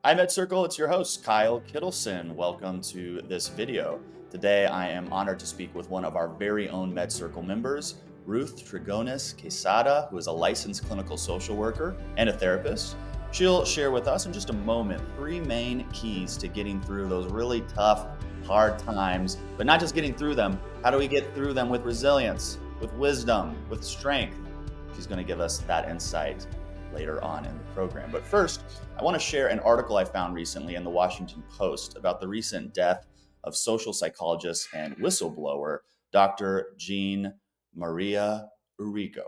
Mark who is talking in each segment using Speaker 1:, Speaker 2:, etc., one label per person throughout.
Speaker 1: Hi, MedCircle. It's your host, Kyle Kittleson. Welcome to this video. Today, I am honored to speak with one of our very own MedCircle members, Ruth Trigonis-Quesada, who is a licensed clinical social worker and a therapist. She'll share with us in just a moment three main keys to getting through those really tough, hard times, but not just getting through them. How do we get through them with resilience, with wisdom, with strength? She's going to give us that insight later on in the program. But first, I want to share an article I found recently in the Washington Post about the recent death of social psychologist and whistleblower Dr. Jean Maria Arrigo.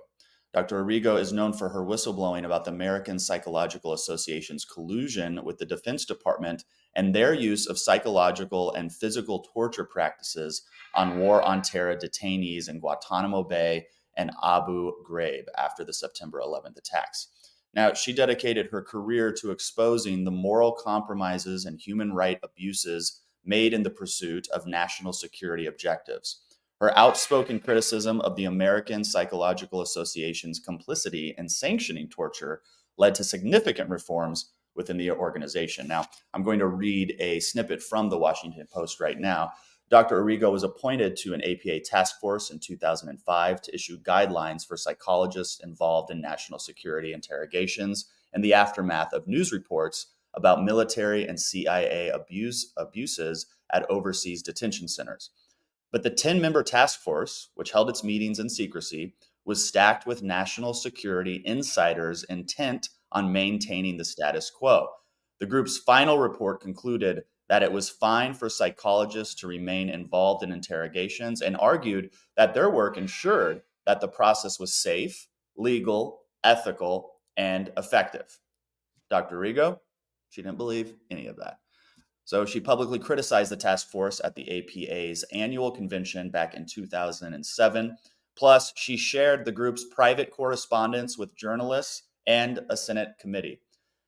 Speaker 1: Dr. Arrigo is known for her whistleblowing about the American Psychological Association's collusion with the Defense Department and their use of psychological and physical torture practices on war on terror detainees in Guantanamo Bay and Abu Ghraib after the September 11th attacks. Now, she dedicated her career to exposing the moral compromises and human right abuses made in the pursuit of national security objectives. Her outspoken criticism of the American Psychological Association's complicity in sanctioning torture led to significant reforms within the organization. Now, I'm going to read a snippet from the Washington Post right now. Dr. Arrigo was appointed to an APA task force in 2005 to issue guidelines for psychologists involved in national security interrogations and the aftermath of news reports about military and CIA abuses at overseas detention centers. But the 10-member task force, which held its meetings in secrecy, was stacked with national security insiders intent on maintaining the status quo. The group's final report concluded that it was fine for psychologists to remain involved in interrogations and argued that their work ensured that the process was safe, legal, ethical, and effective. Dr. Rigo, she didn't believe any of that. So she publicly criticized the task force at the APA's annual convention back in 2007. Plus, she shared the group's private correspondence with journalists and a Senate committee.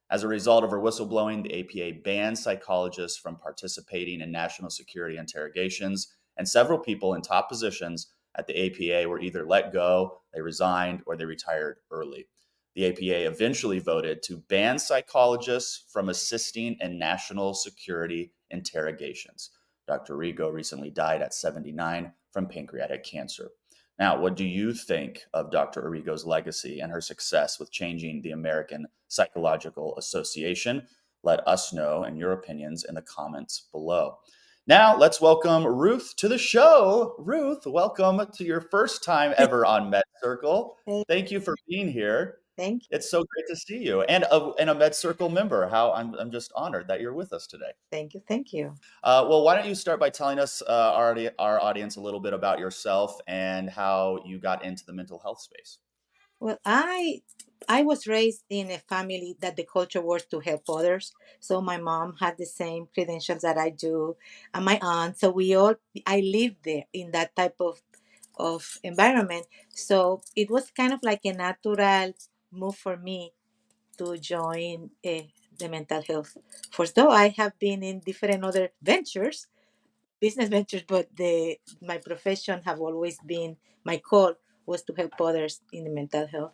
Speaker 1: As a result of her whistleblowing, the APA banned psychologists from participating in national security interrogations, and several people in top positions at the APA were either let go, they resigned, or they retired early. The APA eventually voted to ban psychologists from assisting in national security interrogations. Dr. Rigo recently died at 79 from pancreatic cancer. Now, what do you think of Dr. Arrigo's legacy and her success with changing the American Psychological Association? Let us know in your opinions in the comments below. Now, let's welcome Ruth to the show. Ruth, welcome to your first time ever on MedCircle.
Speaker 2: Hey,
Speaker 1: Thank you for being here.
Speaker 2: thank you,
Speaker 1: It's so great to see you, and a MedCircle member. How I'm just honored that you're with us today.
Speaker 2: thank you, thank you.
Speaker 1: Well, why don't you start by telling us our audience a little bit about yourself and how you got into the mental health space?
Speaker 2: Well, I was raised in a family that the culture was to help others. So my mom had the same credentials that I do, and my aunt. So I lived there in that type of environment. So it was kind of like a natural move for me to join the mental health force. Though I have been in different other ventures, business ventures, but the my profession have always been my call was to help others in the mental health.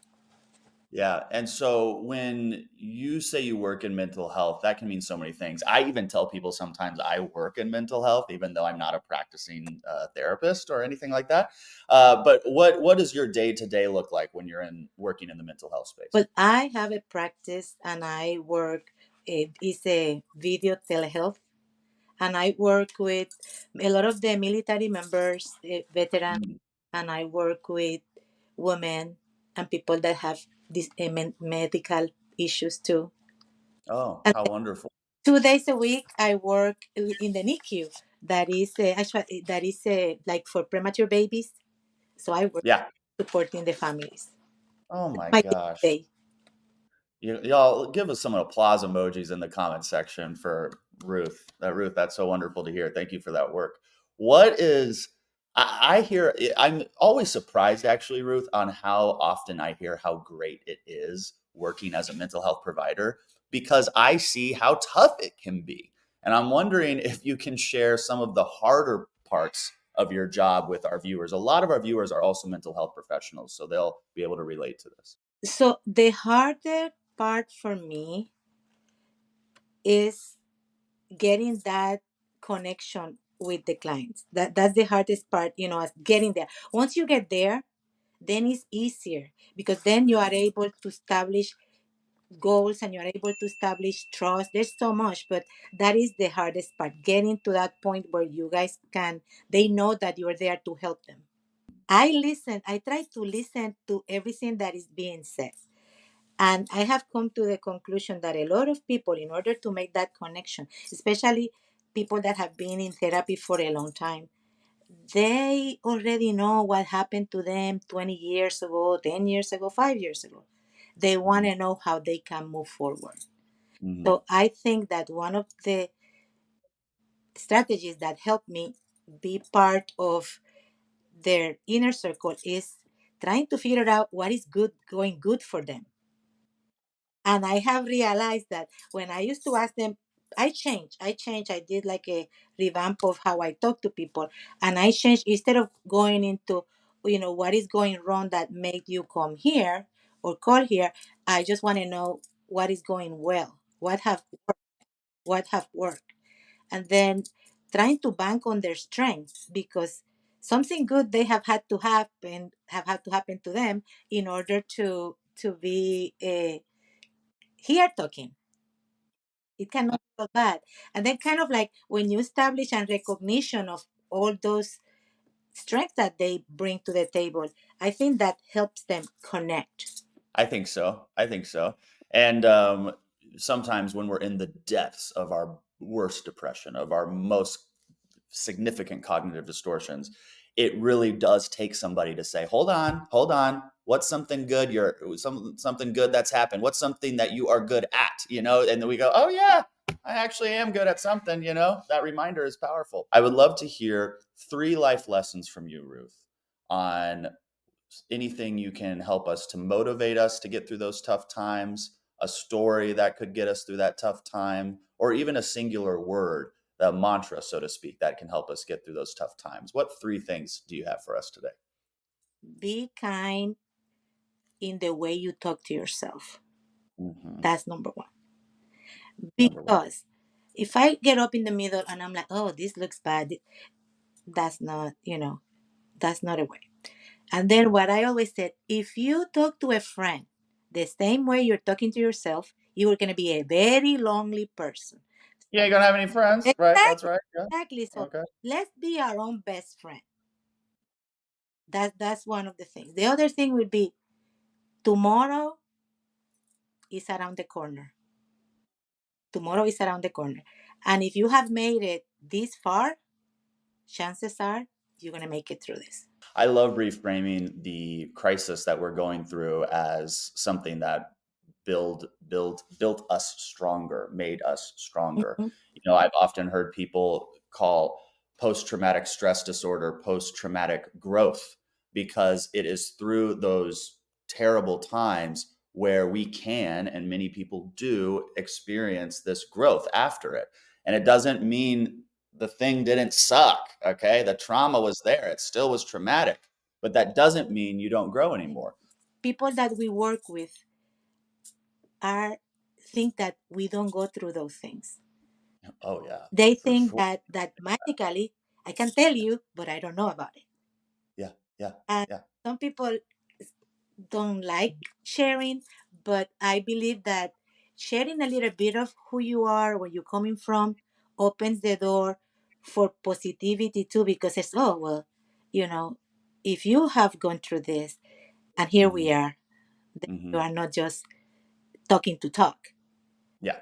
Speaker 1: Yeah. And so when you say you work in mental health, that can mean so many things. I even tell people sometimes I work in mental health, even though I'm not a practicing therapist or anything like that. But what does your day to day look like when you're in working in the mental health space?
Speaker 2: But I have a practice and I work. It is a video telehealth, and I work with a lot of the military members, veterans,
Speaker 1: Mm.
Speaker 2: and I work with women and people that have these medical issues too.
Speaker 1: Oh,
Speaker 2: And
Speaker 1: how wonderful.
Speaker 2: 2 days a week, I work in the NICU. That is like for premature babies. So I work
Speaker 1: Yeah.
Speaker 2: supporting the families.
Speaker 1: Oh my
Speaker 2: My
Speaker 1: gosh.
Speaker 2: day.
Speaker 1: Y'all give us some applause emojis in the comment section for Ruth. Ruth, that's so wonderful to hear. Thank you for that work. What is I hear I'm always surprised actually, Ruth, on how often I hear how great it is working as a mental health provider because I see how tough it can be. And I'm wondering if you can share some of the harder parts of your job with our viewers. A lot of our viewers are also mental health professionals, so they'll be able to relate to this.
Speaker 2: So the harder part for me is getting that connection with the clients. That's the hardest part, as getting there. Once you get there, then it's easier, because then you are able to establish goals and you're able to establish trust. There's so much, but that is the hardest part, getting to that point where you guys can, they know that you're there to help them. I try to listen to everything that is being said. And I have come to the conclusion that a lot of people, in order to make that connection, especially people that have been in therapy for a long time, they already know what happened to them 20 years ago, 10 years ago, 5 years ago. They want
Speaker 1: Mhm.
Speaker 2: to know how they can move forward.
Speaker 1: Mhm.
Speaker 2: So I think that one of the strategies that help me be part of their inner circle is trying to figure out what is going good for them. And I have realized that when I used to ask them, I did like a revamp of how I talk to people. And I changed, instead of going into, what is going wrong that made you come here or call here. I just want to know what is going well, what have worked. And then trying to bank on their strengths, because something good they have had to happen to them in order to be here talking. It cannot be so bad. And then kind of like when you establish a recognition of all those strengths that they bring to the table, I think that helps them connect.
Speaker 1: I think so. I think so. And sometimes when we're in the depths of our worst depression, of our most significant cognitive distortions, it really does take somebody to say, hold on. What's something good something good that's happened? What's something that you are good at? And then we go, oh yeah, I actually am good at something. That reminder is powerful. I would love to hear 3 life lessons from you, Ruth, on anything you can help us to motivate us to get through those tough times, a story that could get us through that tough time, or even a singular word, a mantra, so to speak, that can help us get through those tough times. What 3 things do you have for us today?
Speaker 2: Be kind in the way you talk to yourself.
Speaker 1: Hmm.
Speaker 2: That's number one.
Speaker 1: Number one.
Speaker 2: Because if I get up in the middle and I'm like, oh, this looks bad, that's not, that's not a way. And then what I always said, if you talk to a friend the same way you're talking to yourself, you are going to be a very lonely person.
Speaker 1: You ain't gonna have any friends, right? That's
Speaker 2: Exactly.
Speaker 1: right. Yeah.
Speaker 2: Exactly. So
Speaker 1: Okay.
Speaker 2: let's be our own best friend. That's one of the things. The other thing would be, tomorrow is around the corner. Tomorrow is around the corner. And if you have made it this far, chances are you're going to make it through this.
Speaker 1: I love reframing the crisis that we're going through as something that built us stronger, made us stronger.
Speaker 2: Mhm.
Speaker 1: I've often heard people call post-traumatic stress disorder post-traumatic growth, because it is through those terrible times where we can, and many people do, experience this growth after it. And it doesn't mean the thing didn't suck. Okay. The trauma was there. It still was traumatic, but that doesn't mean you don't grow anymore.
Speaker 2: People that we work with are think that we don't go through those things.
Speaker 1: Oh, yeah.
Speaker 2: They
Speaker 1: For
Speaker 2: think
Speaker 1: sure.
Speaker 2: that magically I can tell you, but I don't know about it.
Speaker 1: Yeah. Yeah.
Speaker 2: And
Speaker 1: Yeah.
Speaker 2: some people don't like sharing, but I believe that sharing a little bit of who you are, where you're coming from, opens the door for positivity too, because it's, oh, well, you know, if you have gone through this and here
Speaker 1: Hmm.
Speaker 2: we are, then you
Speaker 1: Hmm.
Speaker 2: are not just talking to talk.
Speaker 1: Yeah.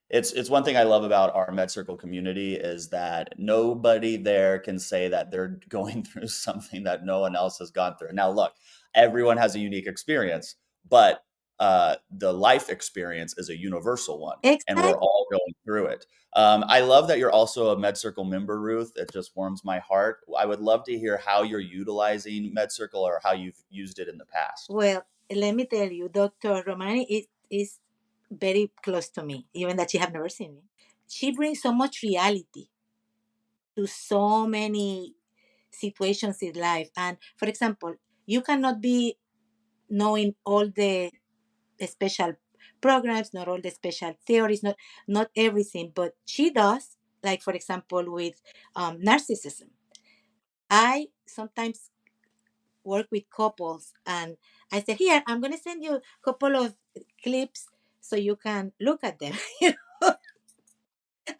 Speaker 1: It's one thing I love about our MedCircle community is that nobody there can say that they're going through something that no one else has gone through. Now, look, everyone has a unique experience, but the life experience is a universal one, and we're
Speaker 2: Exactly.
Speaker 1: all going through it. I love that you're also a MedCircle member, Ruth. It just warms my heart. I would love to hear how you're utilizing MedCircle or how you've used it in the past.
Speaker 2: Well, let me tell you, Dr. Romani is very close to me, even that she have never seen me. She brings so much reality to so many situations in life. And for example, you cannot be knowing all the special programs, not all the special theories, not everything, but she does. Like for example, with narcissism, I sometimes work with couples, and I said, "Here, I'm gonna send you a couple of clips so you can look at them."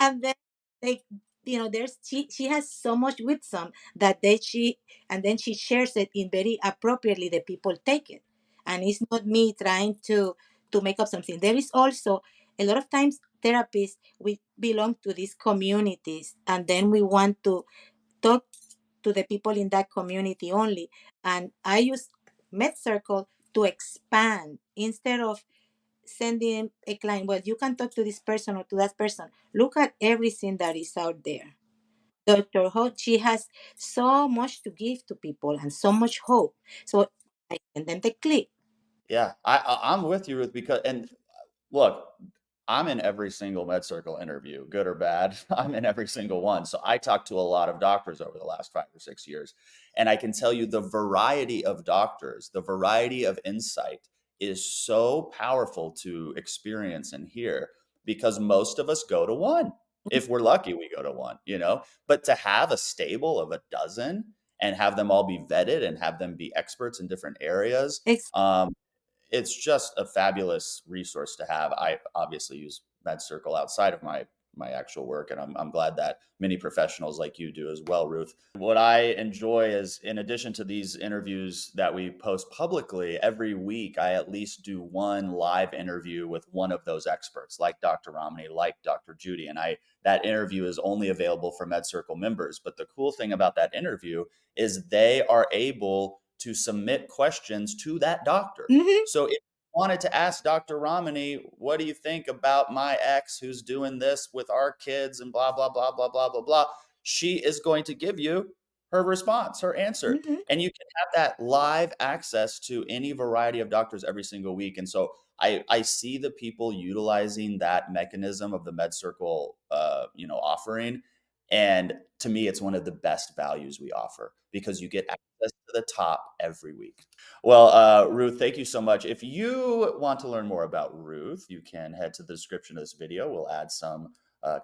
Speaker 2: And then they, there's she has so much wisdom that she and then she shares it in very appropriately. The people take it, and it's not me trying to make up something. There is also a lot of times therapists, we belong to these communities, and then we want to talk to the people in that community only. And I use MedCircle to expand instead of sending a client, well, you can talk to this person or to that person. Look at everything that is out there. Dr. Ho, she has so much to give to people and so much hope. So I send them the clip.
Speaker 1: Yeah, I'm with you, Ruth, because and look, I'm in every single MedCircle interview, good or bad. I'm in every single one. So I talked to a lot of doctors over the last 5 or 6 years, and I can tell you the variety of doctors, the variety of insight is so powerful to experience and hear because most of us go to one. If we're lucky, we go to one. But to have a stable of a dozen and have them all be vetted and have them be experts in different areas,
Speaker 2: Ex-
Speaker 1: um, it's just a fabulous resource to have. I obviously use MedCircle outside of my actual work, and I'm glad that many professionals like you do as well, Ruth. What I enjoy is, in addition to these interviews that we post publicly, every week I at least do one live interview with one of those experts, like Dr. Romney, like Dr. Judy, and that interview is only available for MedCircle members. But the cool thing about that interview is they are able to submit questions to that doctor.
Speaker 2: mhm,
Speaker 1: So if you wanted to ask Dr. Romney, what do you think about my ex who's doing this with our kids and blah, blah, blah, blah, blah, blah, blah, she is going to give you her response, her answer.
Speaker 2: mhm.
Speaker 1: And you can have that live access to any variety of doctors every single week. And so I see the people utilizing that mechanism of the MedCircle, offering. And to me, it's one of the best values we offer because you get access to the top every week. Well, Ruth, thank you so much. If you want to learn more about Ruth, you can head to the description of this video. We'll add some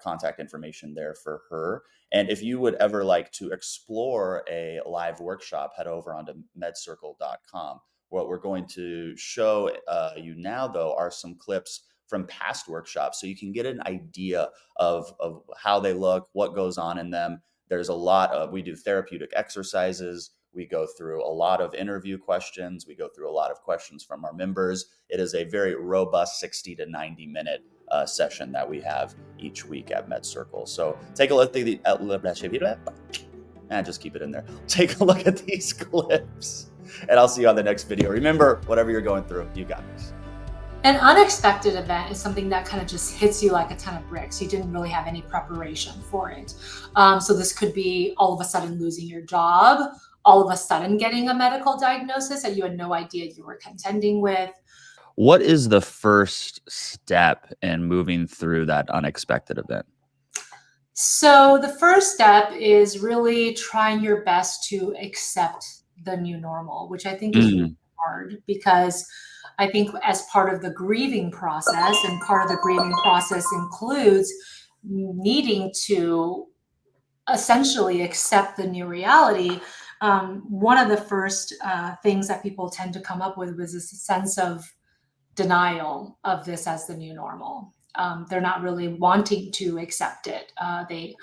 Speaker 1: contact information there for her. And if you would ever like to explore a live workshop, head over onto medcircle.com. What we're going to show you now, though, are some clips from past workshops so you can get an idea of how they look, what goes on in them. There's a lot of, we do therapeutic exercises. We go through a lot of interview questions. We go through a lot of questions from our members. It is a very robust 60 to 90 minute session that we have each week at MedCircle. So take a look and just keep it in there. Take a look at these clips and I'll see you on the next video. Remember, whatever you're going through, you got this.
Speaker 3: An unexpected event is something that kind of just hits you like a ton of bricks. You didn't really have any preparation for it. So this could be all of a sudden losing your job, all of a sudden getting a medical diagnosis that you had no idea you were contending with.
Speaker 1: What is the first step in moving through that unexpected event?
Speaker 3: So the first step is really trying your best to accept the new normal, which I think is really hard because I think as part of the grieving process, and part of the grieving process includes needing to essentially accept the new reality. One of the first things that people tend to come up with was this sense of denial of this as the new normal. They're not really wanting to accept it. They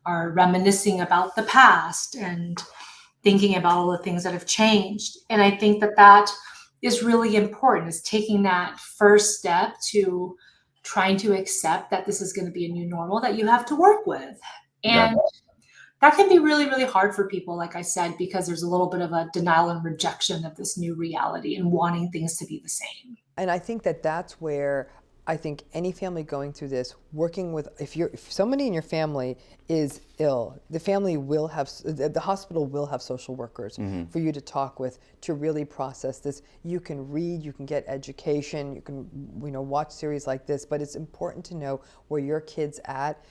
Speaker 3: are reminiscing about the past and thinking about all the things that have changed. And I think that that is really important, is taking that first step to trying to accept that this is going to be a new normal that you have to work with. And that can be really, really hard for people, like I said, because there's a little bit of a denial and rejection of this new reality and wanting things to be the same.
Speaker 4: And I think that that's where I think any family going through this, working with, if somebody in your family is ill, the family will have, the hospital will have social workers for you to talk with to really process this. You can read, you can get education, you can watch series like this, but it's important to know where your kid's at.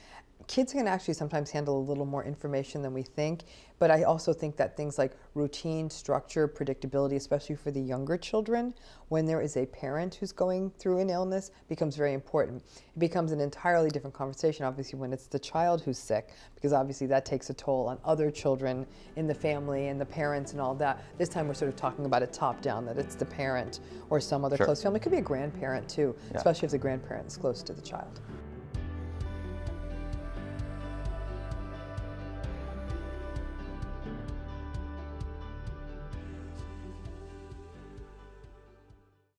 Speaker 4: kids can actually sometimes handle a little more information than we think, but I also think that things like routine, structure, predictability, especially for the younger children, when there is a parent who's going through an illness, becomes very important. It becomes an entirely different conversation, obviously, when it's the child who's sick, because obviously that takes a toll on other children in the family and the parents and all that. This time we're sort of talking about it top down, that it's the parent or some other close family. It could be a grandparent too, especially if the grandparent is close to the child.